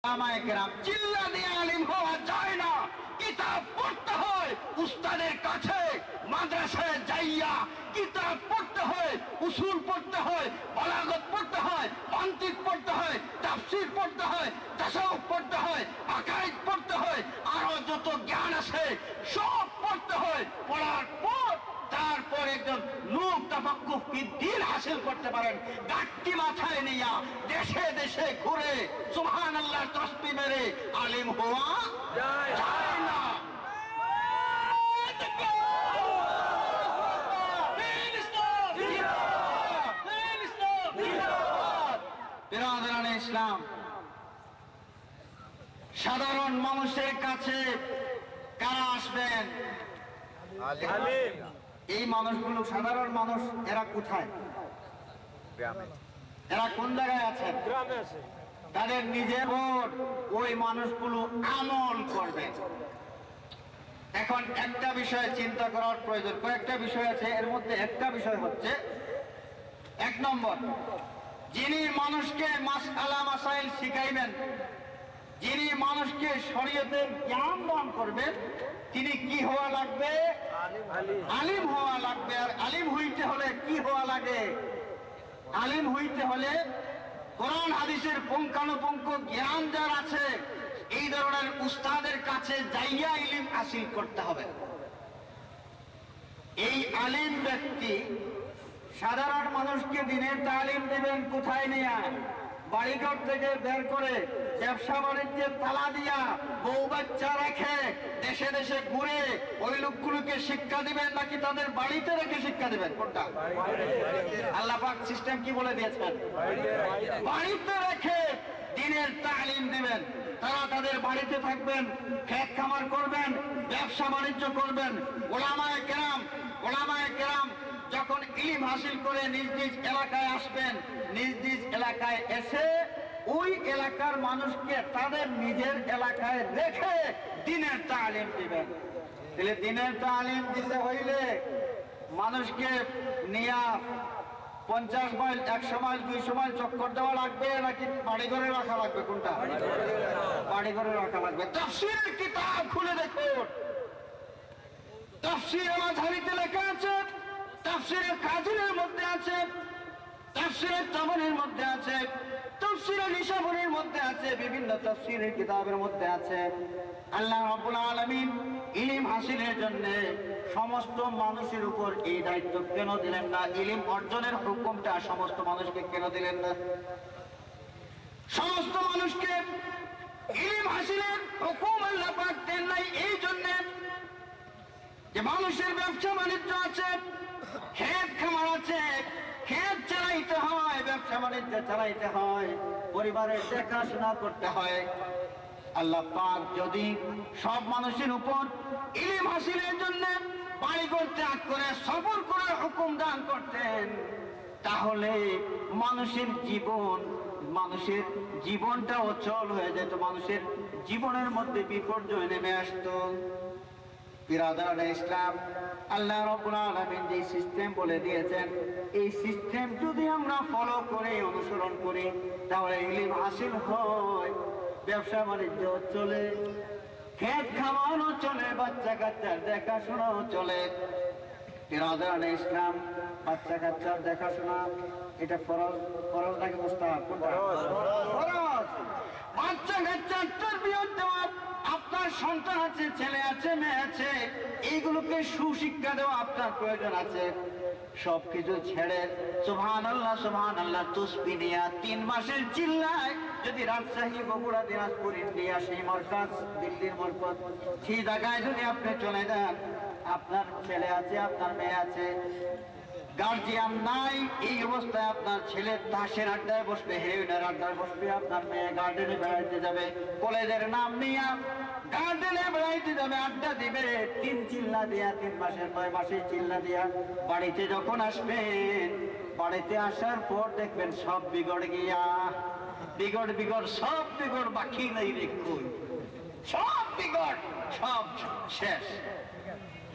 চিল্লা দিয়ে আলিম হওয়া যায় না, কিতাব পড়তে হয় উস্তাদের কাছে, মাদ্রাসায় যাইয়া কিতাব পড়তে হয়, উসুল পড়তে হয়, বালাগত পড়তে হয়, মান্তিক পড়তে হয়, তাফসীর পড়তে হয়, তাসাউফ পড়তে হয়, আকাইদ পড়তে হয়, আরো যত জ্ঞান আছে সব পড়তে হয়। পড়ার পর তারপর একজন লোক তাফাক্কুহ ফিদ্দীন হাসিল করতে পারেন। গাঁটটি মাথায় নিয়া দেশে দেশে ঘুরে সুবহানাল্লাহ তাসবিহ মেরে আলিম হওয়া যায় না। বিরাদরানে ইসলাম, সাধারণ মানুষের কাছে কারা আসবেন? এই মানুষগুলো সাধারণ মানুষ, এরা কোথায়? এরা কোন জায়গায় আছে? তাদের নিজের উপর ওই মানুষগুলো আমল করবে। এখন একটা বিষয় চিন্তা করার প্রয়োজন, কয়েকটা বিষয় আছে, এর মধ্যে একটা বিষয় হচ্ছে, এক নম্বর, যিনি মানুষকে মাসআলা মাসাইল শিখাইবেন, যিনি মানুষকে শরীয়তের জ্ঞান দান করবেন, তিনি কি হওয়া লাগবে? আলিম হওয়া লাগবে। আর আলিম হইতে হলে কি হওয়া লাগে? আলিম হইতে হলে কোরআন হাদিসের পুঙ্খানুপুঙ্খ জ্ঞান যার আছে, এই ধরনের উস্তাদের কাছে যাইয়া ইলম হাসিল করতে হবে। এই আলিম ব্যক্তি সাধারণ মানুষকে দিনের তালিম দিবেন কোথায় নিয়ে? বাড়িঘর থেকে বের করে ব্যবসা বাণিজ্যের তালা দিয়া বউ বাচ্চা রেখে দেশে দেশে ঘুরে ওই লোকগুলোকে শিক্ষা দিবেন, নাকি তাদের বাড়িতে রেখে শিক্ষা দিবেন? কোনটা? আল্লাহ পাক সিস্টেম কি বলে দিয়েছেন? বাড়িতে রেখে দিনের তালিম দিবেন। তারা তাদের বাড়িতে থাকবেন, খেত খামার করবেন, ব্যবসা বাণিজ্য করবেন। ওলামায়ে কেরাম যখন ইলম হাসিল করে নিজ নিজ এলাকায় আসবেন, নিজ নিজ এলাকায় এসে ওই এলাকার মানুষকে তাদের নিজের এলাকায় রেখে দিনের তালিম দিবেন। তাহলে দিনের তালিম দিতে হইলে মানুষকে নিয়ে 50 মাইল, 100 মাইল, 200 মাইল চক্কর দেওয়া লাগবে, নাকি বাড়ি ঘরে রাখা লাগবে? কোনটা? বাড়ি ঘরে রাখা লাগবে। তাফসীরের কিতাব খুলে দেখুন, তাফসীর মাযহাবিতে লেখা আছে, তাফসীরের কাজিনের মধ্যে আছে, তাফসীরের তাবরীর মধ্যে আছে, তাফসীরের নিশাবরীর মধ্যে আছে, বিভিন্ন তাফসীরের কিতাবের মধ্যে আছে। আল্লাহ রাব্বুল আলামিন ইলম হাসিলের জন্য সমস্ত মানুষের উপর এই দায়িত্ব কেন দিলেন না? ইলম অর্জনের হুকুমটা সমস্ত মানুষকে কেন দিলেন না? সমস্ত মানুষকে ইলম হাসিলের হুকুম আল্লাহ পাক দেন নাই এই জন্য যে মানুষের ব্যবসা বাণিজ্য আছে, খেত খামার আছে, খেত চালাইতে হয়, ব্যবসা বাণিজ্য চালাইতে হয়, পরিবারের দেখাশোনা করতে হয়। আল্লাহ পাক যদি সব মানুষের উপর ইলম হাসিলের জন্য বাড়িঘর ত্যাগ করে সবর করে হুকুম দান করতেন, তাহলে মানুষের জীবনটা অচল হয়ে যেত, মানুষের জীবনের মধ্যে বিপর্যয় নেমে আসতো। বিরাদরানে ইসলাম, আল্লাহ রাব্বুল আলামিন যে সিস্টেম বলে দিয়েছেন, এই সিস্টেম যদি আমরা ফলো করে অনুসরণ করি, তাহলে ইলম হাসিল হয়, ব্যবসা বাণিজ্য চলে, খেত খামারও চলে, বাচ্চা কাচ্চার দেখাশোনাও চলে। বিরাদরানে ইসলাম, বাচ্চা কাচ্চার দেখাশোনা এটা ফরজ নাকি মুস্তাহাব? ফরজ। বাচ্চা কাচ্চার তারবিয়ত দেওয়া, আপনার সন্তান আছে, ছেলে আছে, মেয়ে আছে, এইগুলোকে সুশিক্ষা দেওয়া আপনার প্রয়োজন আছে। সবকিছু ছেড়ে সুবহানাল্লাহ সুবহানাল্লাহ তাসবিহ নিয়া 3 মাসের চিল্লায় যদি রাজশাহী, বগুড়া, দিনাজপুর, ইন্ডিয়া, সেই মরকাজ, দিল্লির মরকজ, সেই জায়গায় যদি আপনি চলে যান, আপনার ছেলে আছে, আপনার মেয়ে আছে, গার্জিয়ান নাই, এই অবস্থায় আপনার ছেলে তাসের আড্ডায় বসবে, হেরোইনের আড্ডায় বসবে, আপনার মেয়ে গার্ডেনে বেড়াইতে যাবে, কলেজের নাম নিয়ে গার্ডেনে বেড়াইতে যাবে, আড্ডা দিবে, 3 চিল্লা দিয়া, 3 মাসের 9 মাসের চিল্লা দিয়া বাড়িতে যখন আসবেন, বাড়িতে আসার পর দেখবেন সব বিগড় গিয়া, বিগড় সব বিগড় বাকি নাই, দেখুন সব বিগড়, সব শেষ।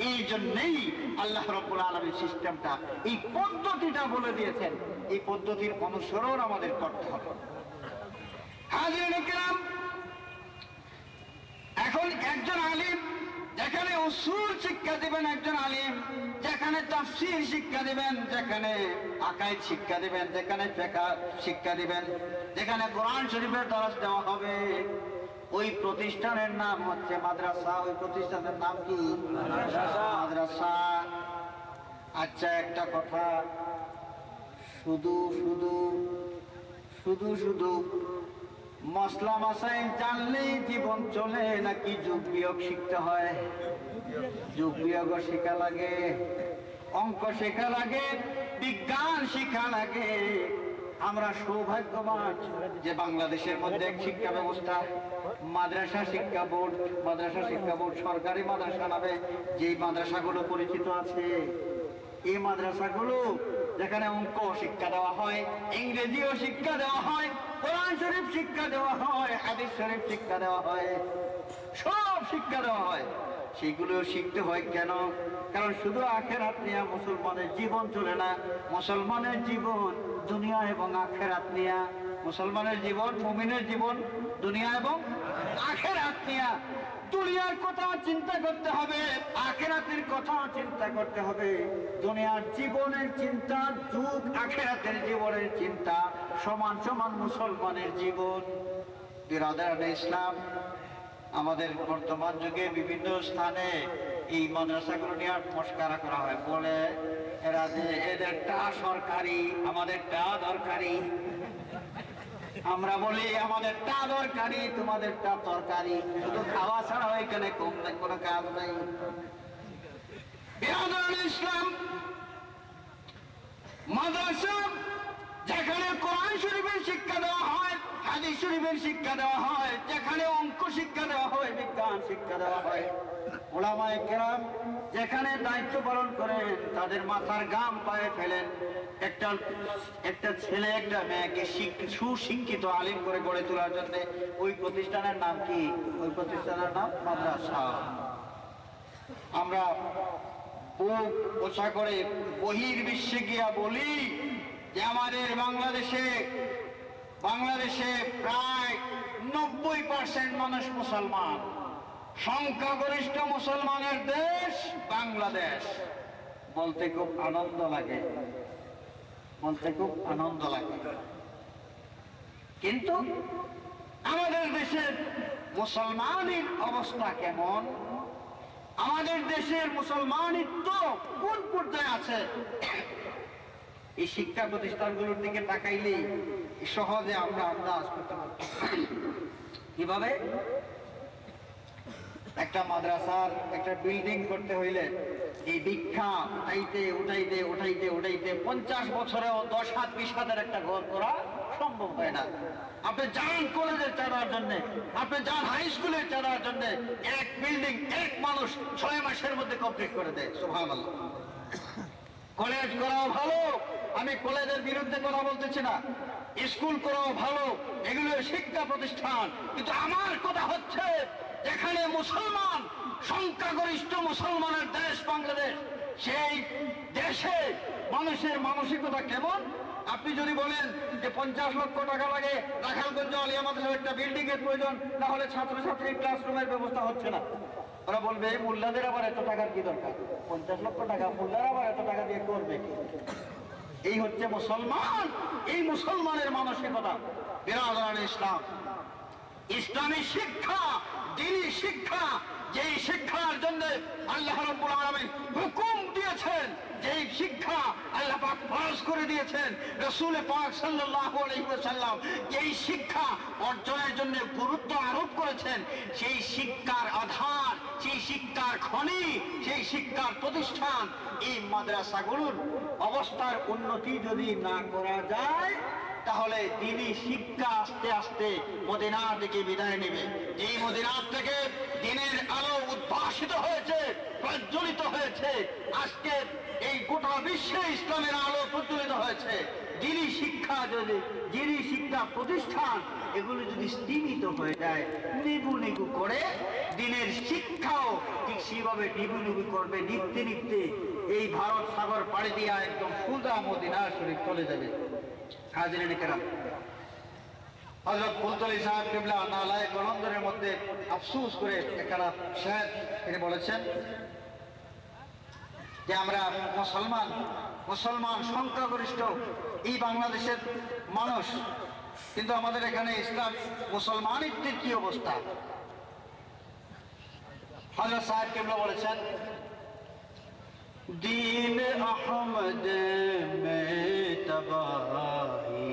এই জন্যই আল্লাহ রাব্বুল আলামিন সিস্টেমটা, এই পদ্ধতিটা বলে দিয়েছেন, এই পদ্ধতির অনুসরণ আমাদের করতে হবে। হাজিরিন কিরাম, উসুল শিক্ষা দিবেন একজন আলিম, যেখানে তাফসীর শিক্ষা দিবেন, যেখানে আকাইদ শিক্ষা দিবেন, যেখানে ফিকহ শিক্ষা দিবেন, যেখানে কোরআন শরীফের দরস দেওয়া হবে, ওই প্রতিষ্ঠানের নাম হচ্ছে মাদ্রাসা। ওই প্রতিষ্ঠানের নাম কি? মাদ্রাসা। আচ্ছা, একটা কথা, শুধু শুধু শুধু শুধু মশলা মাসাইল জানলেই জীবন চলে নাকি যোগ বিয়োগ শিখতে হয়? যোগ বিয়োগ শেখা লাগে, অঙ্ক শেখা লাগে, বিজ্ঞান শেখা লাগে। আমরা সৌভাগ্যবান যে বাংলাদেশের মধ্যে এক শিক্ষা ব্যবস্থা, মাদ্রাসা শিক্ষা বোর্ড। মাদ্রাসা শিক্ষা বোর্ড সরকারি মাদ্রাসা নামে যেই মাদ্রাসাগুলো পরিচিত আছে, এই মাদ্রাসাগুলো যেখানে অঙ্ক শিক্ষা দেওয়া হয়, ইংরেজিও শিক্ষা দেওয়া হয়, কোরআন শরীফ শিক্ষা দেওয়া হয়, হাদিস শরীফ শিক্ষা দেওয়া হয়, সব শিক্ষা দেওয়া হয়। সেগুলো শিখতে হয় কেন? কারণ শুধু আখেরাত নিয়ে মুসলমানের জীবন চলে না। মুসলমানের জীবন দুনিয়া এবং আখেরাত নিয়ে। মুসলমানের জীবন, মুমিনের জীবন দুনিয়া এবং আখেরাত নিয়ে। দুনিয়ার কথা চিন্তা করতে হবে, আখেরাতের কথা চিন্তা করতে হবে। দুনিয়ার জীবনের চিন্তা যুগ আখেরাতের জীবনের চিন্তা সমান সমান মুসলমানের জীবন। বিরাদারানে ইসলাম, আমাদের বর্তমান যুগে বিভিন্ন স্থানে এই মাদ্রাসাগুলো নিয়ে মস্কারা করা হয়, বলে এরা যে এদেরটা সরকারি, আমাদেরটা দরকারি। আমরা বলি আমাদেরটা দরকারি, তোমাদেরটা তরকারি। শুধু খাওয়া ছাড়া এখানে কোনো কাজ নাই। বিরাদারানে ইসলাম, মাদ্রাসা যেখানে কোরআন শরীফের শিক্ষা দেওয়া হয়, হাদিস শরীফের শিক্ষা দেওয়া হয়, যেখানে অঙ্ক শিক্ষা দেওয়া হয়, বিজ্ঞান শিক্ষা দেওয়া হয়, উলামায়ে কেরাম যেখানে দায়িত্ব পালন করেন, তাদের মাথার ঘাম পায়ে ফেলেন একটা ছেলে একটা মেয়েকে সুশিক্ষিত আলিম করে গড়ে তোলার জন্য। ওই প্রতিষ্ঠানের নাম কি? ওই প্রতিষ্ঠানের নাম মাদ্রাসা। আমরা বুক ওছা করে বহির্বিশ্বে গিয়া বলি যে আমাদের বাংলাদেশে প্রায় 90% মানুষ মুসলমান, সংখ্যাগরিষ্ঠ মুসলমানের দেশ বাংলাদেশ। বলতে খুব আনন্দ লাগে, বলতে খুব আনন্দ লাগে। কিন্তু আমাদের দেশের মুসলমানের অবস্থা কেমন? আমাদের দেশের মুসলমানিত্ব কোন পর্যায়ে আছে? এই শিক্ষা প্রতিষ্ঠানগুলোর দিকে তাকাইলেই সহজে আমরা আন্দাজ করতে পারি। কিভাবে? একটা মাদ্রাসার একটা বিল্ডিং করতে হইলে এই দীক্ষা উঠাইতে উঠাইতে উঠাইতে উঠাইতে 50 বছরেও 10 হাত 20 হাতের একটা ঘর করা সম্ভব হয় না। আপনি যান কলেজের চাঁদার জন্য, আপনি যান হাই স্কুলের চাঁদার জন্য, এক বিল্ডিং এক মানুষ 6 মাসের মধ্যে কমপ্লিট করে দেয়। সুবহানাল্লাহ। কলেজ করাও ভালো, আমি কলেজের বিরুদ্ধে কথা বলতেছি না, স্কুল করাও ভালো, এগুলো শিক্ষা প্রতিষ্ঠান। কিন্তু আমার কথা হচ্ছে যেখানে মুসলমান, সংখ্যাগরিষ্ঠ মুসলমানের দেশ বাংলাদেশ, সেই দেশে মানুষের মানসিকতা কেমন? আপনি যদি বলেন যে 50 লক্ষ টাকা লাগে, রাখালগঞ্জ আলিয়া মাদ্রাসার একটা বিল্ডিং এর প্রয়োজন, তাহলে ছাত্রছাত্রী ক্লাসরুমের ব্যবস্থা হচ্ছে না, ওরা বলবে মোল্লাদের আবার এত টাকার কি দরকার? 50 লক্ষ টাকা মোল্লারা আবার এত টাকা দিয়ে করবে কি? এই হচ্ছে মুসলমান, এই মুসলমানের মানসিকতা। বিরাদারানে ইসলাম, ইসলামী শিক্ষা, দ্বীনি শিক্ষা, যেই শিক্ষার জন্য আল্লাহ রাব্বুল আলামিন হুকুম দিয়েছেন, যেই শিক্ষা আল্লাহ পাক ফরজ করে দিয়েছেন, রাসূল পাক সাল্লাল্লাহু আলাইহি ওয়াসাল্লাম যেই শিক্ষা অর্জনের জন্য গুরুত্ব আরোপ করেছেন, সেই শিক্ষার আধার, সেই শিক্ষার খনি, সেই শিক্ষার প্রতিষ্ঠান, এই মাদ্রাসাগুলোর অবস্থার উন্নতি যদি না করা যায়, তাহলে দ্বীনি শিক্ষা আস্তে আস্তে মদিনার দিকে বিদায় নেবে। এই মদিনার থেকে দ্বীনের আলো উদ্ভাসিত হয়েছে, প্রজ্বলিত হয়েছে। আজকে এই গোটা বিশ্বে ইসলামের আলো প্রজ্বলিত হয়েছে। দ্বীনি শিক্ষা যদি, দ্বীনি শিক্ষা প্রতিষ্ঠান এগুলো যদি স্তীমিত হয়ে যায়, নিবু নিবু করে, দ্বীনের শিক্ষাও ঠিক সেইভাবে নিবু নিবু করবে। নিত্যে নিত্যে এই ভারত সাগর পাড়ি দিয়া একদম সোজা মদিনা শরীফ চলে যাবে। হাজিরিন কেরাম, হযরত ফুলতলী সাহেব কিবলা নালায়ে কলন্দরের মধ্যে আফসোস করে একখানা শের তিনি বলেছেন যে আমরা মুসলমান সংখ্যাগরিষ্ঠ এই বাংলাদেশের মানুষ, কিন্তু আমাদের এখানে ইসলাম মুসলমানিত্বের কি অবস্থা। হযরত সাহেব কিবলা বলেছেন, दीन अहमद में तबाही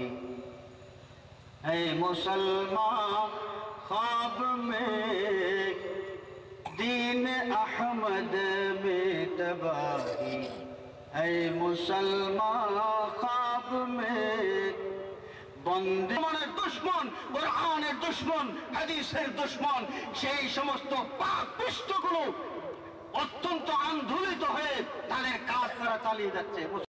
है मुसलमान ख्वाब में, दीन अहमद में तबाही है मुसलमान ख्वाब में, বন্দে মনের দুশ্মন, কোরআনের দুশ্মন, হাদিসের দুশ্মন, সেই সমস্ত পাপ পৃষ্ঠগুলো অত্যন্ত আন্দোলিত হয়ে তাদের কাজ তারা চালিয়ে যাচ্ছে।